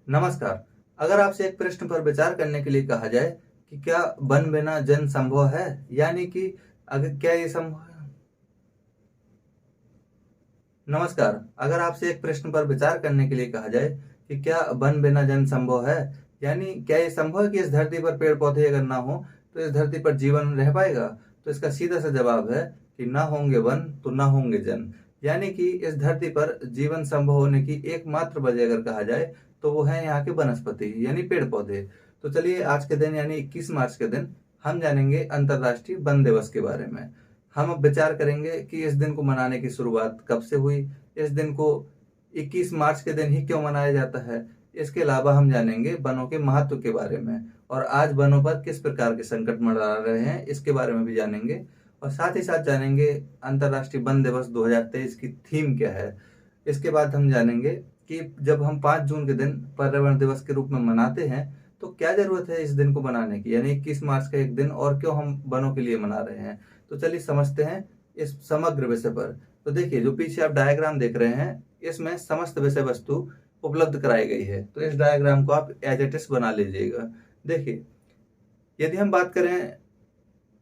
नमस्कार। अगर आपसे एक प्रश्न पर विचार करने के लिए कहा जाए कि क्या वन बिना जन संभव है, यानी कि अगर क्या ये संभव है? नमस्कार। अगर आपसे एक प्रश्न पर विचार करने के लिए कहा जाए कि क्या वन बिना जन संभव है, यानी क्या ये संभव है कि इस धरती पर पेड़ पौधे अगर ना हो तो इस धरती पर जीवन रह पाएगा? तो इसका सीधा सा जवाब है कि ना होंगे वन तो ना होंगे जन। यानी कि इस धरती पर जीवन संभव होने की एकमात्र वजह अगर कहा जाए तो वो है यहाँ के वनस्पति यानी पेड़ पौधे। तो चलिए आज के दिन यानी 21 मार्च के दिन हम जानेंगे अंतर्राष्ट्रीय वन दिवस के बारे में। हम अब विचार करेंगे कि इस दिन को मनाने की शुरुआत कब से हुई, इस दिन को 21 मार्च के दिन ही क्यों मनाया जाता है। इसके अलावा हम जानेंगे वनों के महत्व के बारे में और आज वनों पर किस प्रकार के संकट मंडरा रहे हैं इसके बारे में भी जानेंगे। और साथ ही साथ जानेंगे अंतर्राष्ट्रीय वन दिवस 2023 की थीम क्या है। इसके बाद हम जानेंगे कि जब हम 5 जून के दिन पर्यावरण दिवस के रूप में मनाते हैं तो क्या जरूरत है इस दिन को मनाने की, यानी 21 मार्च का एक दिन और क्यों हम वनों के लिए मना रहे हैं। तो चलिए समझते हैं इस समग्र विषय पर। तो देखिए जो पीछे आप डायग्राम देख रहे हैं इसमें समस्त विषय वस्तु उपलब्ध कराई गई है, तो इस डायग्राम को आप एज इट इज बना लीजिएगा। देखिए यदि हम बात करें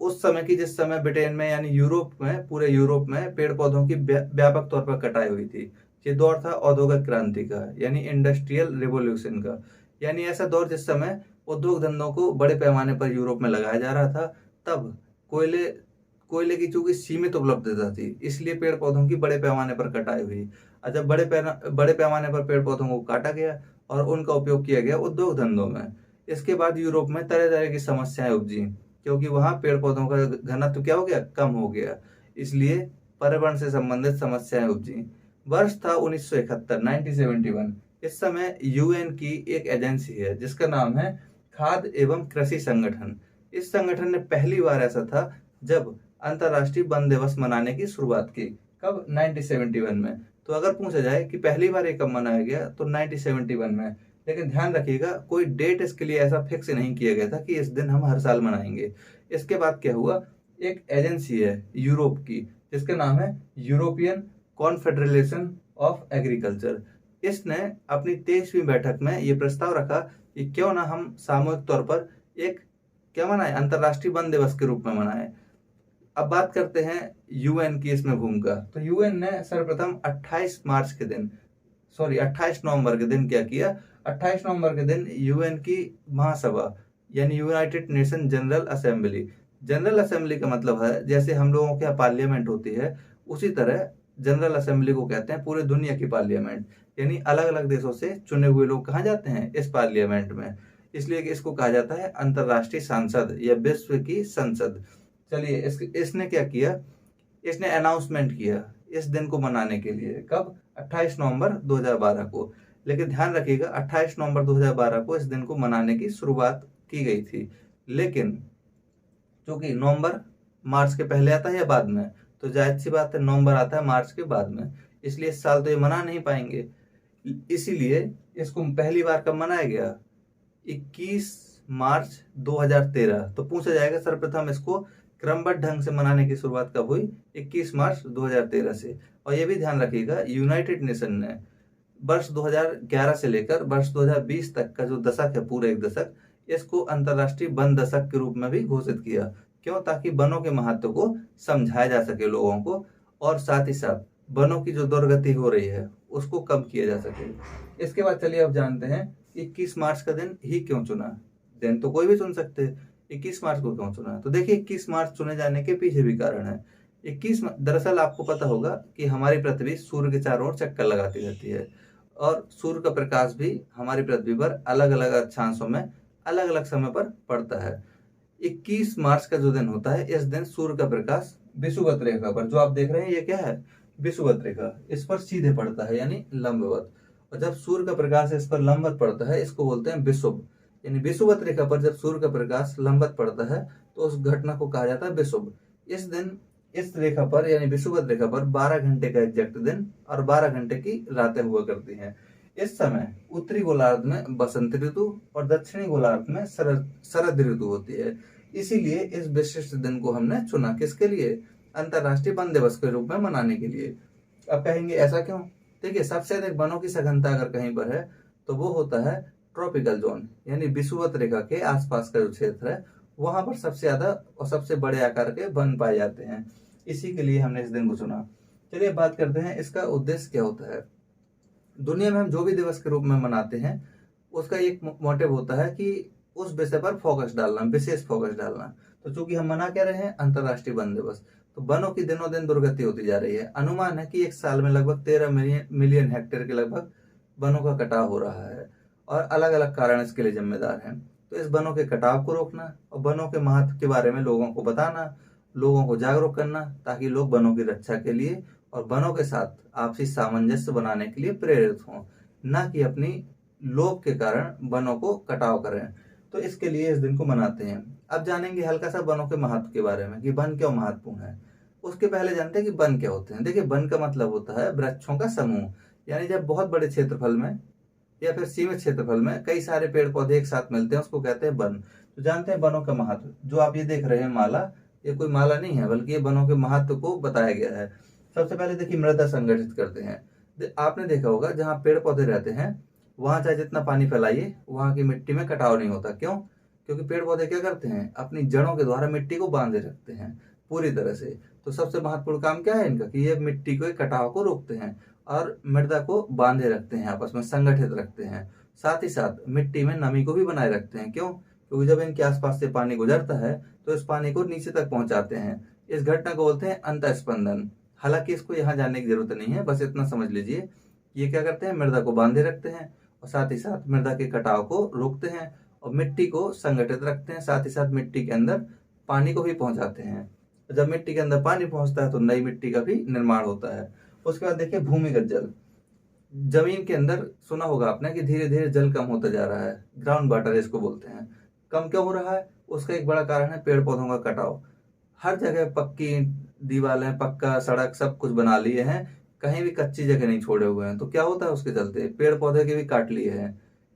उस समय की जिस समय ब्रिटेन में यानी यूरोप में, पूरे यूरोप में पेड़ पौधों की व्यापक तौर पर कटाई हुई थी। ये दौर था औद्योगिक क्रांति का यानी इंडस्ट्रियल रिवॉल्यूशन का, यानी ऐसा दौर जिस समय उद्योग धंधों को बड़े पैमाने पर यूरोप में लगाया जा रहा था। तब कोयले कोयले की चूंकि सीमित उपलब्धता थी इसलिए पेड़ पौधों की बड़े पैमाने पर कटाई हुई। और जब बड़े पैमाने पर पेड़ पौधों को काटा गया और उनका उपयोग किया गया उद्योग धंधों में, इसके बाद यूरोप में तरह तरह की समस्याएं उपजी, क्योंकि वहां पेड़ पौधों का घनत्व क्या हो गया, कम हो गया। इसलिए पर्यावरण से संबंधित समस्याएं उपजी। वर्ष था 1971, 1971। इस समय यूएन की एक एजेंसी है जिसका नाम है खाद्य एवं कृषि संगठन। इस संगठन ने पहली बार ऐसा था जब अंतर्राष्ट्रीय वन दिवस मनाने की शुरुआत की। कब? 1971 में। तो अगर पूछा जाए कि पहली बार ये कब मनाया गया तो 1971 में। लेकिन ध्यान रखिएगा कोई डेट इसके लिए ऐसा फिक्स नहीं किया गया था कि इस दिन हम हर साल मनाएंगे। इसके बाद क्या हुआ, एक एजेंसी है यूरोप की जिसका नाम है यूरोपियन कॉन्फेडरेशन ऑफ एग्रीकल्चर। इसने अपनी 23वीं बैठक में ये प्रस्ताव रखा कि क्यों ना हम सामूहिक तौर पर एक क्या मनाए, अंतर्राष्ट्रीय वन दिवस के रूप में मनाए। अब बात करते हैं यूएन की इसमें भूमिका। तो यूएन ने सर्वप्रथम 28 नवंबर के दिन क्या किया, 28 नवंबर के दिन यूएन की महासभा यानी United nation general assembly. General assembly का मतलब है जैसे हम लोगों के यहाँ पार्लियामेंट होती है, उसी तरह जनरल असेंबली को कहते हैं पूरे दुनिया की पार्लियामेंट। यानी अलग अलग देशों से चुने हुए लोग कहाँ जाते हैं, इस पार्लियामेंट में। इसलिए कि इसको कहा जाता है अंतर्राष्ट्रीय सांसद या विश्व की संसद। चलिए इसने क्या किया, इसने अनाउंसमेंट किया इस दिन को मनाने के लिए। कब? 28 नवंबर 2012 को। लेकिन ध्यान रखिएगा 28 नवंबर 2012 को इस दिन को मनाने की शुरुआत की गई थी। लेकिन क्योंकि नवंबर मार्च के पहले आता है या बाद में, तो जाहिर सी बात है नवंबर आता है मार्च के बाद में, इसलिए इस साल तो ये मना नहीं पाएंगे। इसीलिए इसको पहली बार कब मनाया गया, 21 मार्च 2013। तो पूछा जाएगा सर्वप्रथम इसको क्रमबद्ध ढंग से मनाने की शुरुआत कब हुई, 21 मार्च 2013 से। और ये भी ध्यान रखिएगा यूनाइटेड नेशन ने वर्ष 2011 से लेकर वर्ष 2020 तक का जो दशक है, पूरे एक दशक, इसको अंतर्राष्ट्रीय वन दशक के रूप में भी घोषित किया। क्यों? ताकि वनों के महत्व को समझाया जा सके लोगों को, और साथ ही साथ वनों की जो दुर्गति हो रही है उसको कम किया जा सके। इसके बाद चलिए अब जानते हैं 21 मार्च का दिन ही क्यों चुना। दिन तो कोई भी चुन सकते हैं, 21 मार्च को क्यों चुना? तो देखिए 21 मार्च चुने जाने के पीछे भी कारण है। 21 दरअसल आपको पता होगा कि हमारी पृथ्वी सूर्य के चारों ओर चक्कर लगाती रहती है और सूर्य का प्रकाश भी हमारी पृथ्वी पर अलग अलग अक्षांशों में अलग अलग समय पर पड़ता है। 21 मार्च का जो दिन होता है इस दिन सूर्य का प्रकाश विषुवत रेखा पर, जो आप देख रहे हैं ये क्या है, विषुवत रेखा, इस पर सीधे पड़ता है यानी लंबवत। और जब सूर्य का प्रकाश इस पर लंबवत पड़ता है इसको बोलते हैं विषुव। यानी विषुवत रेखा पर जब सूर्य का प्रकाश लंबवत पड़ता है तो उस घटना को कहा जाता है विषुव। इस दिन इस रेखा पर यानी विषुवत रेखा पर 12 घंटे का एग्जैक्ट दिन और 12 घंटे की रातें हुआ करती हैं। इस समय उत्तरी गोलार्ध में बसंत ऋतु और दक्षिणी गोलार्ध में शरद ऋतु होती है। इसीलिए इस विशिष्ट दिन को हमने चुना, किसके लिए, अंतर्राष्ट्रीय वन दिवस के रूप में मनाने के लिए। अब कहेंगे ऐसा क्यों? देखिए सबसे अधिक वनों की सघनता अगर कहीं पर है तो वो होता है ट्रॉपिकल जोन, यानी विषुवत रेखा के आसपास का जो क्षेत्र है वहां पर सबसे ज्यादा और सबसे बड़े आकार के वन पाए जाते हैं। इसी के लिए हमने इस दिन को चुना। चलिए बात करते हैं इसका उद्देश्य क्या होता है। दुनिया में हम जो भी दिवस के रूप में मनाते हैं उसका एक मोटिव होता है कि उस विषय पर फोकस डालना, विशेष फोकस डालना। तो चूंकि हम मना क्या रहे हैं अंतर्राष्ट्रीय वन दिवस, तो वनों की दिनों दिन दुर्गति होती जा रही है। अनुमान है कि एक साल में लगभग 13 मिलियन हेक्टेयर के लगभग वनों का कटाव हो रहा है और अलग अलग कारण इसके लिए जिम्मेदार हैं। तो इस वनों के कटाव को रोकना और वनों के महत्व के बारे में लोगों को बताना, लोगों को जागरूक करना, ताकि लोग वनों की रक्षा के लिए और वनों के साथ आपसी सामंजस्य बनाने के लिए प्रेरित हों, न कि अपनी लोभ के कारण वनों को कटाव करें। तो इसके लिए इस दिन को मनाते हैं। अब जानेंगे हल्का सा वनों के महत्व के बारे में कि वन क्यों महत्वपूर्ण है। उसके पहले जानते हैं कि वन क्या होते हैं। देखिए, वन का मतलब होता है वृक्षों का समूह, यानी जब बहुत बड़े क्षेत्रफल में या फिर सीमित क्षेत्रफल में कई सारे पेड़ पौधे एक साथ मिलते हैं उसको कहते हैं वन। तो जानते हैं वनों का महत्व। जो आप ये देख रहे हैं माला, ये कोई माला नहीं है बल्कि ये वनों के महत्व को बताया गया है। सबसे पहले देखिए मृदा संगठित करते हैं। आपने देखा होगा जहाँ पेड़ पौधे रहते हैं वहां चाहे जितना पानी फैलाइए वहां की मिट्टी में कटाव नहीं होता। क्यों? क्योंकि पेड़ पौधे क्या करते हैं, अपनी जड़ों के द्वारा मिट्टी को बांधे रखते हैं पूरी तरह से। तो सबसे महत्वपूर्ण काम क्या है इनका कि ये मिट्टी के कटाव को रोकते हैं और मृदा को बांधे रखते हैं, आपस में संगठित रखते हैं। साथ ही साथ मिट्टी में नमी को भी बनाए रखते हैं। क्यों? क्योंकि जब इनके आसपास से पानी गुजरता है तो इस पानी को नीचे तक पहुंचाते हैं। इस घटना को बोलते हैं अंतःस्पंदन। हालांकि इसको यहाँ जानने की जरूरत नहीं है, बस इतना समझ लीजिए ये क्या करते हैं, मृदा को बांधे रखते हैं और साथ ही साथ मृदा के कटाव को रोकते हैं और मिट्टी को संगठित रखते हैं। साथ ही साथ मिट्टी के अंदर पानी को भी पहुंचाते हैं। जब मिट्टी के अंदर पानी पहुंचता है तो नई मिट्टी का भी निर्माण होता है। उसके बाद देखिए भूमिगत जल। जमीन के अंदर सुना होगा आपने कि धीरे धीरे जल कम होता जा रहा है, ग्राउंड वाटर इसको बोलते हैं। कम क्यों हो रहा है? उसका एक बड़ा कारण है पेड़ पौधों का कटाव। हर जगह पक्की दीवारें, पक्का सड़क सब कुछ बना लिए हैं, कहीं भी कच्ची जगह नहीं छोड़े हुए हैं। तो क्या होता है उसके चलते पेड़ पौधे के भी काट लिए हैं।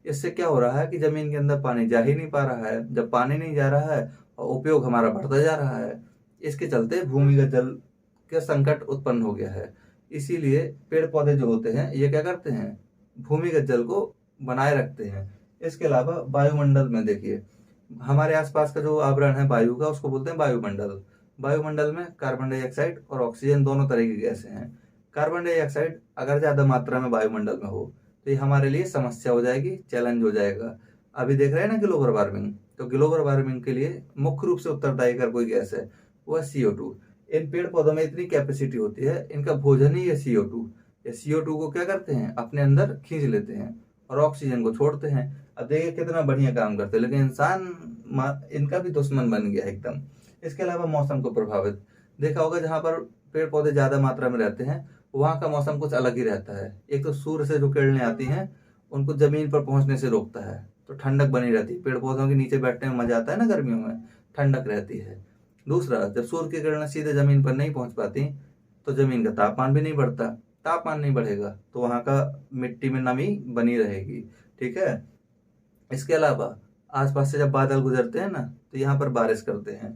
इससे क्या हो रहा है कि जमीन के अंदर पानी जा ही नहीं पा रहा है। जब पानी नहीं जा रहा है और उपयोग हमारा बढ़ता जा रहा है, इसके चलते भूमिगत जल का संकट उत्पन्न हो गया है। इसीलिए पेड़ पौधे जो होते हैं ये क्या करते हैं, भूमिगत जल को बनाए रखते हैं। इसके अलावा वायुमंडल में देखिए हमारे आसपास का जो आवरण है वायु का उसको बोलते हैं वायुमंडल। वायुमंडल में कार्बन डाइऑक्साइड और ऑक्सीजन दोनों तरह की गैसें हैं। कार्बन डाइऑक्साइड अगर ज्यादा मात्रा में वायुमंडल में हो तो ये हमारे लिए समस्या हो जाएगी, चैलेंज हो जाएगा। अभी देख रहे हैं ना ग्लोबल वार्मिंग, तो ग्लोबल वार्मिंग के लिए मुख्य रूप से उत्तरदायी अगर कोई गैस है वो है CO2। इन पेड़ पौधों में इतनी कैपेसिटी होती है, इनका भोजन ही है CO2। ये CO2 को क्या करते हैं, अपने अंदर खींच लेते हैं और ऑक्सीजन को छोड़ते हैं। अब देखिए कितना बढ़िया काम करते हैं, लेकिन इंसान इनका भी दुश्मन बन गया एकदम। इसके अलावा मौसम को प्रभावित देखा होगा, जहां पर पेड़ पौधे ज्यादा मात्रा में रहते हैं वहां का मौसम कुछ अलग ही रहता है। एक तो सूर्य से जो किरणें आती हैं उनको जमीन पर पहुंचने से रोकता है, तो ठंडक बनी रहती है। पेड़ पौधों के नीचे बैठने में मजा आता है ना, गर्मियों में ठंडक रहती है। दूसरा, जब सूर्य की किरणें सीधे जमीन पर नहीं पहुंच पाती तो जमीन का तापमान भी नहीं बढ़ता। तापमान नहीं बढ़ेगा तो वहां का मिट्टी में नमी बनी रहेगी। ठीक है। इसके अलावा आसपास से जब बादल गुजरते हैं ना तो यहाँ पर बारिश करते हैं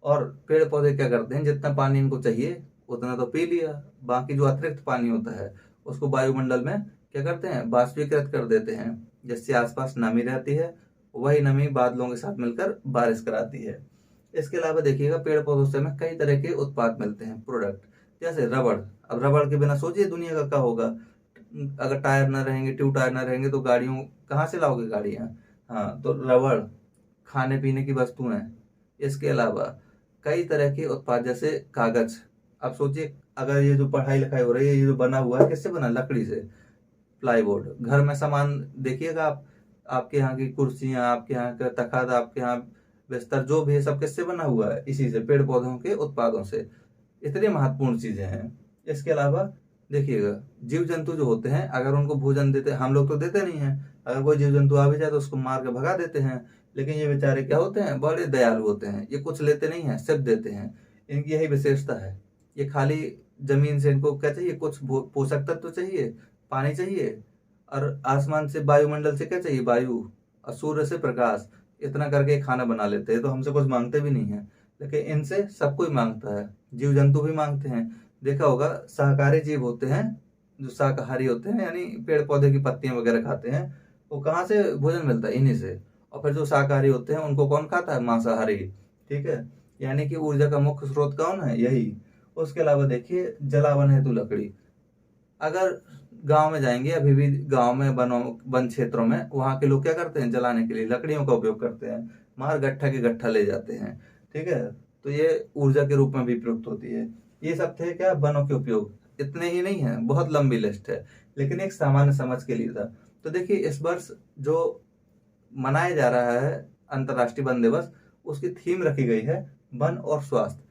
और पेड़ पौधे क्या करते हैं, जितना पानी इनको चाहिए उतना तो पी लिया, बाकी जो अतिरिक्त पानी होता है उसको वायुमंडल में क्या करते हैं, बाष्पीकृत कर देते हैं, जिससे आसपास नमी रहती है। वही नमी बादलों के साथ मिलकर बारिश कराती है। इसके अलावा देखिएगा पेड़ पौधों से हमें कई तरह के उत्पाद मिलते हैं, प्रोडक्ट, जैसे रबड़। अब रबड़ के बिना सोचिए दुनिया का क्या होगा। अगर टायर ना रहेंगे, ट्यूब टायर ना रहेंगे तो गाड़ियों कहाँ से लाओगे गाड़ियाँ। हाँ, तो रबड़, खाने पीने की वस्तुएं। इसके अलावा कई तरह के उत्पाद जैसे कागज। अब सोचिए अगर ये जो पढ़ाई लिखाई हो रही है ये जो बना हुआ है किससे बना, लकड़ी से। प्लाईवुड, घर में सामान देखिएगा आप, आपके यहाँ की कुर्सियां, आपके यहाँ का तखत, आपके यहाँ बिस्तर, जो भी है सब किससे बना हुआ है, इसी से, पेड़ पौधों के उत्पादों से। इतनी महत्वपूर्ण चीजें हैं। इसके अलावा देखिएगा जीव जंतु जो होते हैं अगर उनको भोजन देते, हम लोग तो देते नहीं हैं, अगर कोई जीव जंतु आ भी जाए तो उसको मार के भगा देते हैं। लेकिन ये बेचारे क्या होते हैं, बड़े दयालु होते हैं। ये कुछ लेते नहीं है, सिर्फ देते हैं। इनकी यही विशेषता है। ये खाली जमीन से इनको क्या चाहिए, कुछ पोषक तत्व चाहिए, पानी चाहिए, और आसमान से वायुमंडल से क्या चाहिए, वायु, और सूर्य से प्रकाश। इतना करके खाना बना लेते हैं, तो हमसे कुछ मांगते भी नहीं है। लेकिन इनसे सब कोई मांगता है, जीव जंतु भी मांगते हैं। देखा होगा शाकाहारी जीव होते हैं जो शाकाहारी होते हैं, यानी पेड़ पौधे की पत्तियां वगैरह खाते हैं, वो कहाँ से भोजन मिलता है? इन्हीं से। और फिर जो शाकाहारी होते हैं उनको कौन खाता है? मांसाहारी। ठीक है, यानी कि ऊर्जा का मुख्य स्रोत कौन है? यही। उसके अलावा देखिए, जलावन हेतु लकड़ी। अगर गांव में जाएंगे, अभी भी गांव में वन क्षेत्रों में, वहां के लोग क्या करते हैं? जलाने के लिए लकड़ियों का उपयोग करते हैं, मार गट्ठा के गट्ठा ले जाते हैं। ठीक है, तो ये ऊर्जा के रूप में भी प्रयुक्त होती है। ये सब थे क्या? वनों के उपयोग। इतने ही नहीं है, बहुत लंबी लिस्ट है, लेकिन एक सामान्य समझ के लिए था। तो देखिए, इस वर्ष जो मनाया जा रहा है अंतर्राष्ट्रीय वन दिवस, उसकी थीम रखी गई है वन और स्वास्थ्य।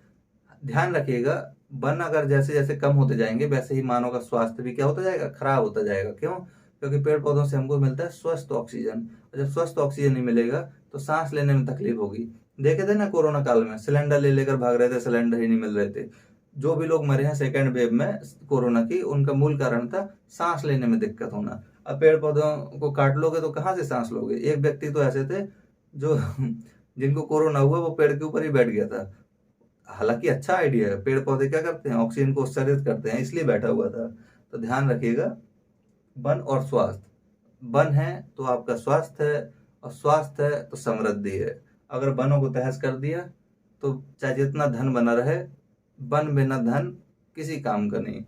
ध्यान रखिएगा, वन अगर जैसे जैसे कम होते जाएंगे, वैसे ही मानव का स्वास्थ्य भी क्या होता जाएगा? खराब होता जाएगा। क्यों? क्योंकि पेड़ पौधों से हमको मिलता है स्वस्थ ऑक्सीजन, और जब स्वस्थ ऑक्सीजन नहीं मिलेगा तो सांस लेने में तकलीफ होगी। देखे थे ना कोरोना काल में, सिलेंडर ले लेकर भाग रहे थे, सिलेंडर ही नहीं मिल रहे थे। जो भी लोग मरे हैं सेकेंड वेव में कोरोना की, उनका मूल कारण था सांस लेने में दिक्कत होना। अब पेड़ पौधों को काट लोगे तो कहाँ से सांस लोगे? एक व्यक्ति तो ऐसे थे जो जिनको कोरोना हुआ, वो पेड़ के ऊपर ही बैठ गया था। हालांकि अच्छा आइडिया है, पेड़ पौधे क्या करते हैं? ऑक्सीजन को उत्सर्जित करते हैं, इसलिए बैठा हुआ था। तो ध्यान रखिएगा, वन और स्वास्थ्य। वन है तो आपका स्वास्थ्य है, और स्वास्थ्य है तो समृद्धि है। अगर वनों को तहस कर दिया तो चाहे जितना धन बना रहे, वन बिना धन किसी काम का नहीं।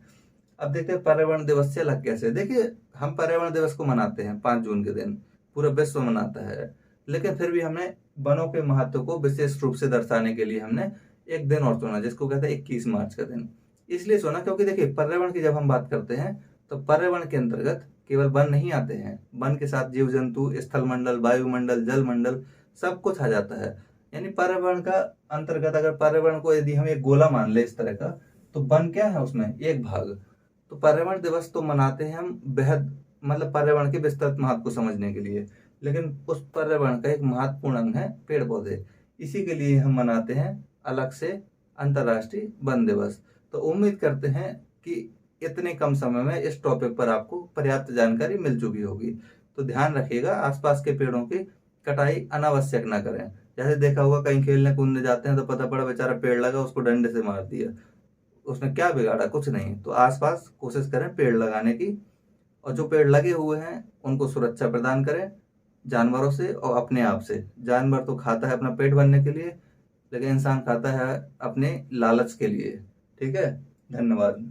अब देखते हैं पर्यावरण दिवस से अलग कैसे। देखिए, हम पर्यावरण दिवस को मनाते हैं 5 जून के दिन, पूरा विश्व मनाता है, लेकिन फिर भी हमने वनों के महत्व को विशेष रूप से दर्शाने के लिए हमने एक दिन और चुना, जिसको कहते हैं 21 मार्च का दिन। इसलिए चुना क्योंकि देखिए, पर्यावरण की जब हम बात करते हैं तो पर्यावरण के अंतर्गत केवल वन नहीं आते हैं, वन के साथ जीव जंतु, स्थल मंडल, वायुमंडल, जल मंडल, सब कुछ आ जाता है। यानी पर्यावरण का अंतर्गत, अगर पर्यावरण को यदि हम एक गोला मान ले इस तरह का, तो वन क्या है? उसमें एक भाग। तो पर्यावरण दिवस तो मनाते हैं हम बेहद, मतलब पर्यावरण के विस्तृत महत्व को समझने के लिए, लेकिन उस पर्यावरण का एक महत्वपूर्ण अंग है पेड़ पौधे। इसी के लिए हम मनाते हैं अलग से अंतर्राष्ट्रीय वन दिवस। तो उम्मीद करते हैं कि इतने कम समय में इस टॉपिक पर आपको पर्याप्त जानकारी मिल चुकी होगी। तो ध्यान रखिएगा, आसपास के पेड़ों की कटाई अनावश्यक ना करें। जैसे देखा होगा, कहीं खेलने कूदने जाते हैं तो पता पड़ा बेचारा पेड़ लगा, उसको डंडे से मार दिया। उसने क्या बिगाड़ा? कुछ नहीं। तो आसपास कोशिश करें पेड़ लगाने की, और जो पेड़ लगे हुए हैं उनको सुरक्षा प्रदान करें जानवरों से और अपने आप से। जानवर तो खाता है अपना पेट भरने के लिए, लेकिन इंसान खाता है अपने लालच के लिए। ठीक है, धन्यवाद।